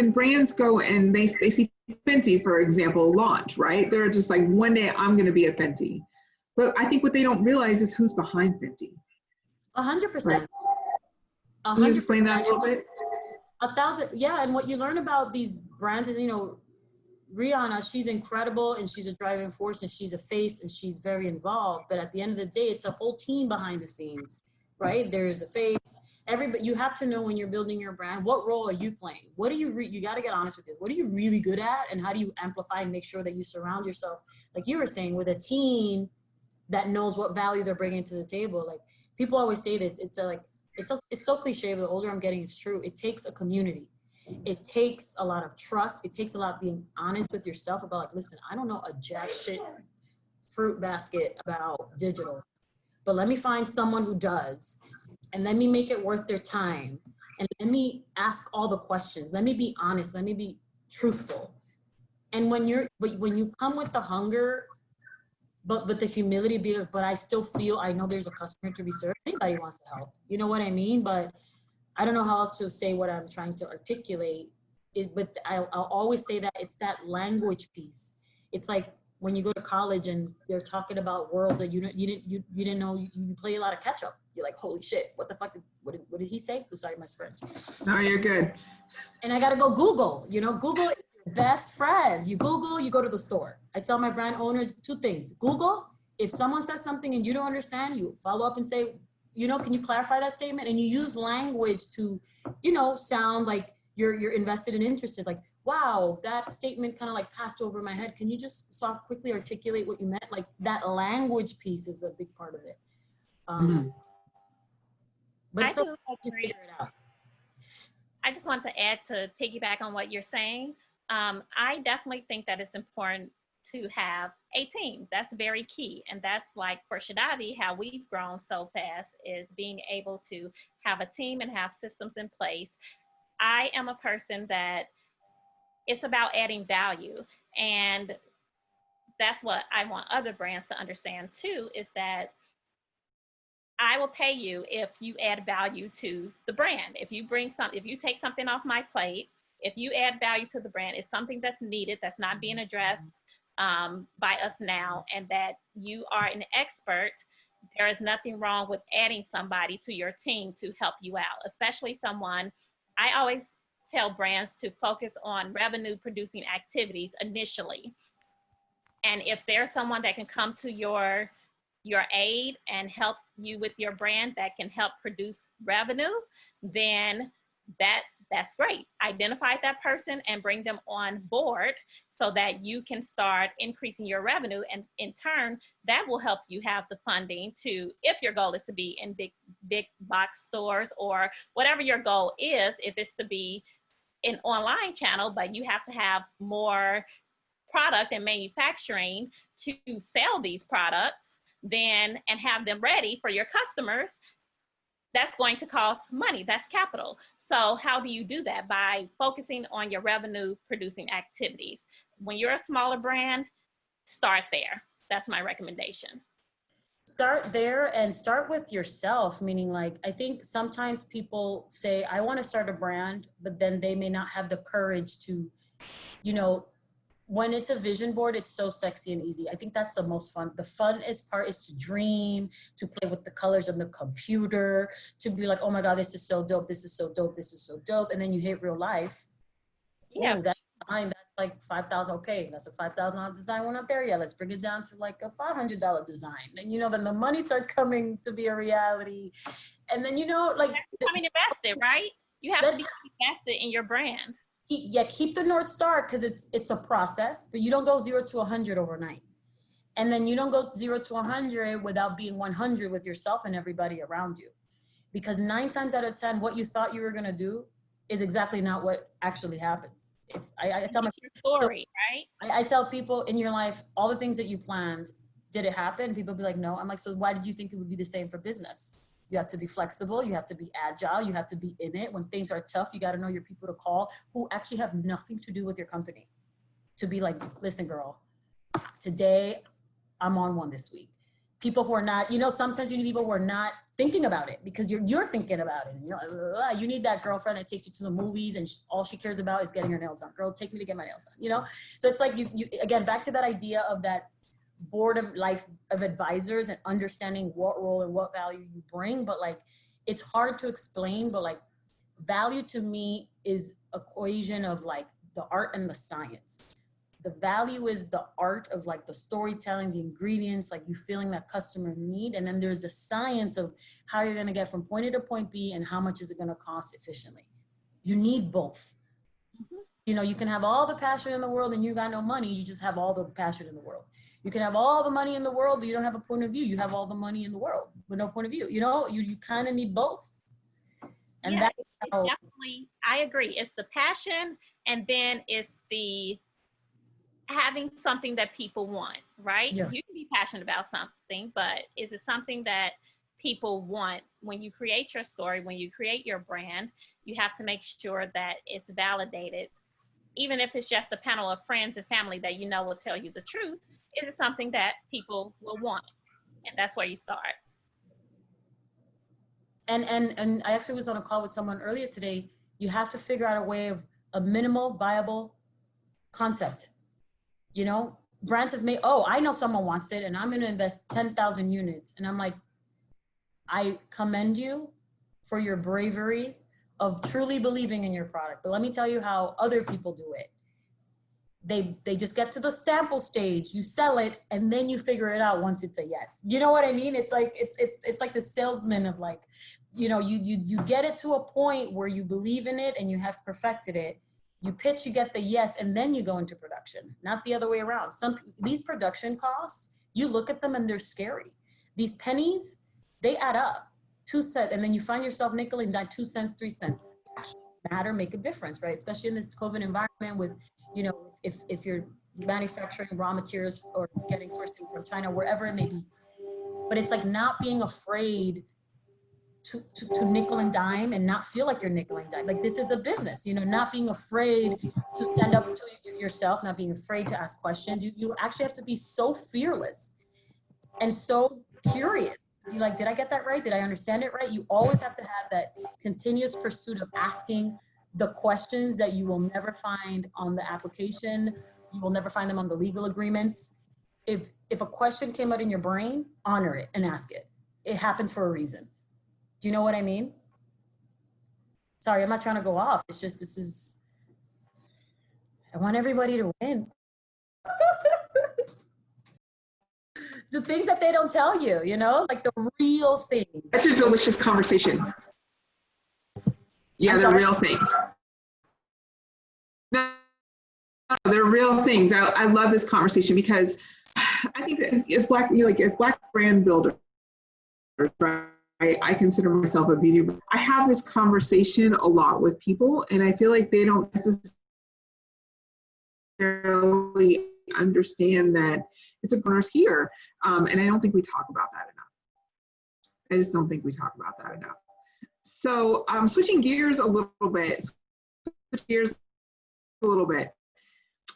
when brands go and they see Fenty, for example, launch, right? They're just like, one day I'm going to be a Fenty. But I think what they don't realize is who's behind Fenty. 100%. Can you explain that a little bit? 1,000, yeah. And what you learn about these brands is, you know, Rihanna, she's incredible and she's a driving force and she's a face and she's very involved. But at the end of the day, it's a whole team behind the scenes, right? There's a face. Everybody, you have to know when you're building your brand, what role are you playing? What do you got to get honest with it. What are you really good at? And how do you amplify and make sure that you surround yourself, like you were saying, with a team that knows what value they're bringing to the table. Like people always say this, it's so cliche, but the older I'm getting, it's true. It takes a community. It takes a lot of trust. It takes a lot of being honest with yourself about like, listen, I don't know a jack shit fruit basket about digital, but let me find someone who does, and let me make it worth their time. And let me ask all the questions. Let me be honest. Let me be truthful. And when you come with the hunger, but the humility, but I still feel, I know there's a customer to be served. Anybody wants to help. You know what I mean? But I don't know how else to say what I'm trying to articulate. But I'll always say that it's that language piece. It's like when you go to college and they're talking about worlds that you didn't know, you play a lot of catch up. You're like, holy shit, what the fuck, what did he say? Oh, sorry, my French. No, you're good. And I gotta go Google, you know, Google is your best friend. You Google, you go to the store. I tell my brand owner 2 things. Google, if someone says something and you don't understand, you follow up and say, you know, can you clarify that statement? And you use language to, you know, sound like you're invested and interested. Like, wow, that statement kind of like passed over my head. Can you just quickly articulate what you meant? Like that language piece is a big part of it. But it's so hard to figure it out. I just want to add to piggyback on what you're saying. I definitely think that it's important to have a team. That's very key. And that's like for Shedavi, how we've grown so fast is being able to have a team and have systems in place. I am a person that it's about adding value. And that's what I want other brands to understand too, is that I will pay you if you add value to the brand. If you take something off my plate, if you add value to the brand, it's something that's needed, that's not being addressed by us now, and that you are an expert, there is nothing wrong with adding somebody to your team to help you out, especially someone. I always tell brands to focus on revenue producing activities initially. And if there's someone that can come to your aid and help you with your brand that can help produce revenue, then that's great. Identify that person and bring them on board so that you can start increasing your revenue. And in turn, that will help you have the funding to, if your goal is to be in big box stores or whatever your goal is, if it's to be an online channel, but you have to have more product and manufacturing to sell these products, then, and have them ready for your customers, that's going to cost money. That's capital. So how do you do that? By focusing on your revenue producing activities. When you're a smaller brand, start there. That's my recommendation. Start there and start with yourself, meaning like, I think sometimes people say, I want to start a brand, but then they may not have the courage to, you know, when it's a vision board, it's so sexy and easy. I think that's the most fun. The funnest part is to dream, to play with the colors on the computer, to be like, oh my God, this is so dope. This is so dope. This is so dope. And then you hit real life. Yeah. Ooh, that's fine. That's like $5,000. Okay, that's a $5,000 design. We're not there yet. Let's bring it down to like a $500 design. And you know, then the money starts coming to be a reality. And then, you know, like becoming invested, right? You have to be invested in your brand. Keep the North Star, because it's a process, but you don't go 0 to 100 overnight. And then you don't go 0 to 100 without being 100 with yourself and everybody around you. Because 9 times out of 10, what you thought you were going to do is exactly not what actually happens. If I tell my story, right? I tell people in your life, all the things that you planned, did it happen? People be like, no. I'm like, so why did you think it would be the same for business? You have to be flexible. You have to be agile. You have to be in it. When things are tough, you got to know your people to call who actually have nothing to do with your company. To be like, listen, girl, today I'm on one this week. people who are not, you know, sometimes you need people who are not thinking about it because you're thinking about it. And you're like, ugh, you need that girlfriend that takes you to the movies and all she cares about is getting her nails done. Girl, take me to get my nails done, you know? So it's like, you again, back to that idea of that board of life of advisors and understanding what role and what value you bring. But like, it's hard to explain, but like value to me is equation of like the art and the science. The value is the art of like the storytelling, the ingredients, like you feeling that customer need. And then there's the science of how you're going to get from point A to point B and how much is it going to cost efficiently. You need both. Mm-hmm. You know, you can have all the passion in the world and you got no money. You just have all the passion in the world. You can have all the money in the world, but you don't have a point of view. You have all the money in the world with no point of view. You know, you kind of need both. And yeah, that's how, definitely, I agree. It's the passion, and then it's the having something that people want, right? Yeah. You can be passionate about something, but is it something that people want? When you create your story, when you create your brand, you have to make sure that it's validated. Even if it's just a panel of friends and family that you know will tell you the truth, is it something that people will want? And that's where you start. And I actually was on a call with someone earlier today. You have to figure out a way of a minimal viable concept. You know, brands have made, oh, I know someone wants it and I'm going to invest 10,000 units. And I'm like, I commend you for your bravery of truly believing in your product. But let me tell you how other people do it. They just get to the sample stage, you sell it, and then you figure it out once it's a yes. You know what I mean? It's like, it's like the salesman of like, you know, you get it to a point where you believe in it and you have perfected it. You pitch, you get the yes, and then you go into production, not the other way around. These production costs, you look at them and they're scary. These pennies, they add up. 2 cents, and then you find yourself nickel and dime 2 cents, 3 cents. Actually matter, make a difference, right? Especially in this COVID environment with, you know, if you're manufacturing raw materials or getting sourcing from China, wherever it may be. But it's like not being afraid to nickel and dime and not feel like you're nickel and dime. Like this is a business, you know, not being afraid to stand up to yourself, not being afraid to ask questions. You actually have to be so fearless and so curious. You're like, did I get that right? Did I understand it right? You always have to have that continuous pursuit of asking the questions that you will never find on the application. You will never find them on the legal agreements. If a question came out in your brain, honor it and ask it. It happens for a reason. Do you know what I mean? Sorry, I'm not trying to go off. It's just, I want everybody to win. The things that they don't tell you, you know, like the real things. That's a delicious conversation. Yeah, they're real things. No, they're real things. I love this conversation because I think that as Black brand builders, right? I consider myself a beauty brand. I have this conversation a lot with people, and I feel like they don't necessarily understand that it's a bonus here. And I don't think we talk about that enough. I just don't think we talk about that enough. So switching gears a little bit,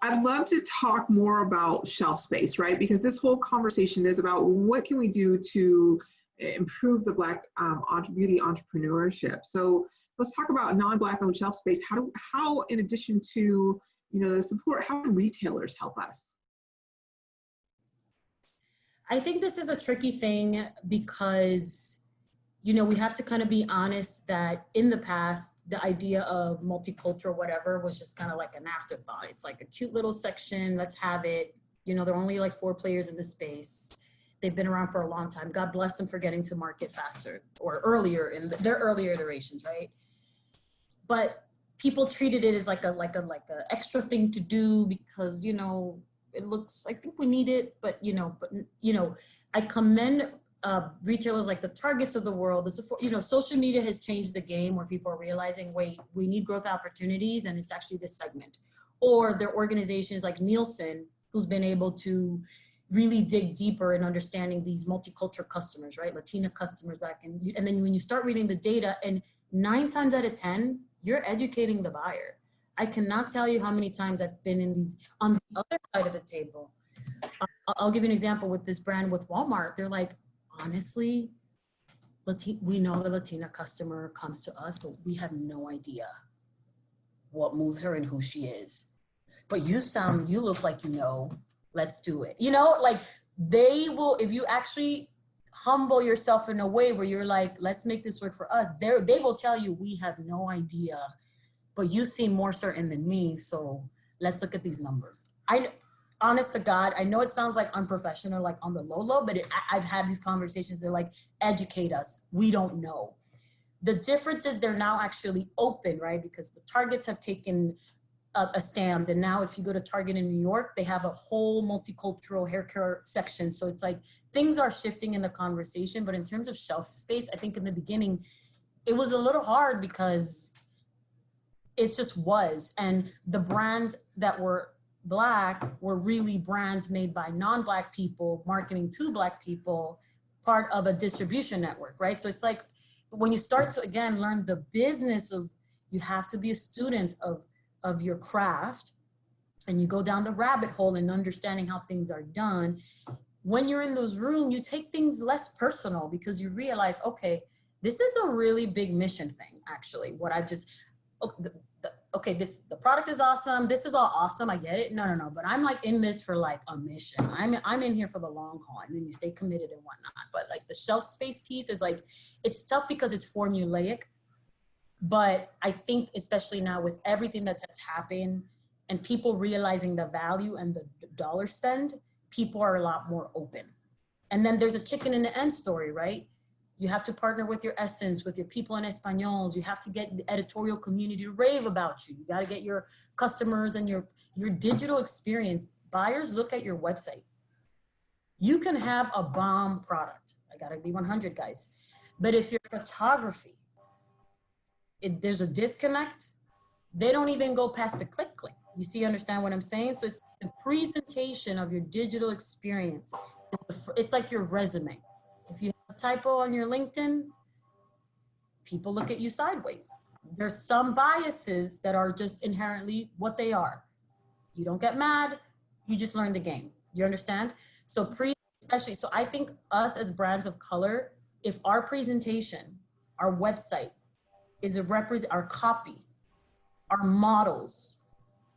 I'd love to talk more about shelf space, right? Because this whole conversation is about what can we do to improve the Black beauty entrepreneurship. So let's talk about non-Black owned shelf space. How in addition to, you know, the support, how can retailers help us? I think this is a tricky thing because, you know, we have to kind of be honest that in the past, the idea of multicultural whatever was just kind of like an afterthought. It's like a cute little section, let's have it. You know, there are only like 4 players in the space. They've been around for a long time. God bless them for getting to market faster or earlier in their earlier iterations, right? But people treated it as like a extra thing to do because, you know, it looks, I think we need it, but I commend retailers like the Targets of the world. You know, social media has changed the game where people are realizing, wait, we need growth opportunities, and it's actually this segment. Or there are organizations like Nielsen, who's been able to really dig deeper in understanding these multicultural customers, right? Latina customers back. And then when you start reading the data, and 9 times out of 10, you're educating the buyer. I cannot tell you how many times I've been in these, on the other side of the table, I'll give you an example with this brand with Walmart. They're like, honestly, we know the Latina customer comes to us, but we have no idea what moves her and who she is. But you look like you know, let's do it. You know, like they will, if you actually humble yourself in a way where you're like, let's make this work for us, they will tell you, we have no idea, but you seem more certain than me, so let's look at these numbers. Honest to God, I know it sounds like unprofessional, like on the low, but I've had these conversations. They're like, educate us. We don't know. The difference is they're now actually open, right? Because the Targets have taken a stand. And now if you go to Target in New York, they have a whole multicultural hair care section. So it's like things are shifting in the conversation. But in terms of shelf space, I think in the beginning, it was a little hard because it just was. And the brands that were Black were really brands made by non-Black people, marketing to Black people, part of a distribution network, right? So it's like when you start to, again, learn the business of, you have to be a student of your craft, and you go down the rabbit hole in understanding how things are done. When you're in those rooms, you take things less personal because you realize, okay, this is a really big mission thing, actually. What I just, okay, the product is awesome. This is all awesome. I get it. No. But I'm like in this for like a mission. I'm in here for the long haul, and then you stay committed and whatnot. But like the shelf space piece is like, it's tough because it's formulaic. But I think especially now with everything that's happened and people realizing the value and the dollar spend, people are a lot more open. And then there's a chicken and the end story, right? You have to partner with your essence, with your people in Españols. You have to get the editorial community to rave about you. You got to get your customers and your digital experience. Buyers look at your website. You can have a bomb product. I got to be 100, guys. But if your photography, there's a disconnect, they don't even go past the click. Understand what I'm saying? So it's the presentation of your digital experience. It's like your resume. If you have a typo on your LinkedIn, people look at you sideways. There's some biases that are just inherently what they are. You don't get mad, you just learn the game. You understand? So especially, so I think us as brands of color, if our presentation, our website is our copy, our models,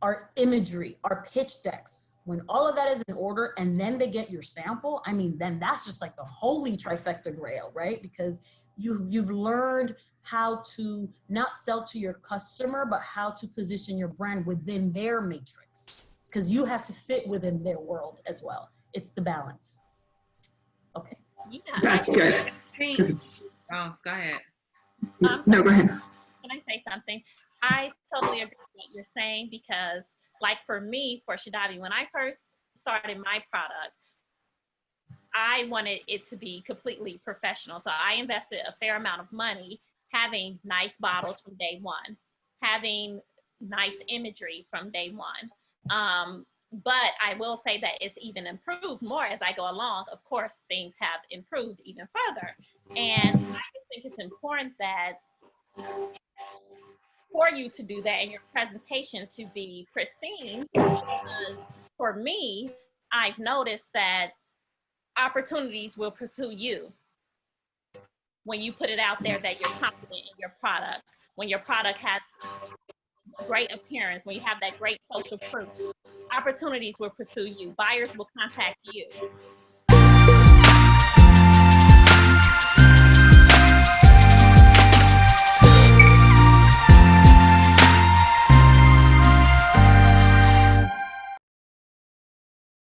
our imagery, our pitch decks, when all of that is in order and then they get your sample, I mean, then that's just like the holy trifecta grail, right? Because you've learned how to not sell to your customer, but how to position your brand within their matrix, because you have to fit within their world as well. It's the balance. Okay. Yeah. That's good. Oh, go ahead. No, go ahead. Can I say something? I totally agree with what you're saying, because like for me, for Shedavi, when I first started my product, I wanted it to be completely professional. So I invested a fair amount of money having nice bottles from day one, having nice imagery from day one. But I will say that it's even improved more as I go along. Of course, things have improved even further. And I just think it's important that for you to do that and your presentation to be pristine, because for me, I've noticed that opportunities will pursue you when you put it out there that you're confident in your product, when your product has great appearance, when you have that great social proof. Opportunities will pursue you. Buyers will contact you.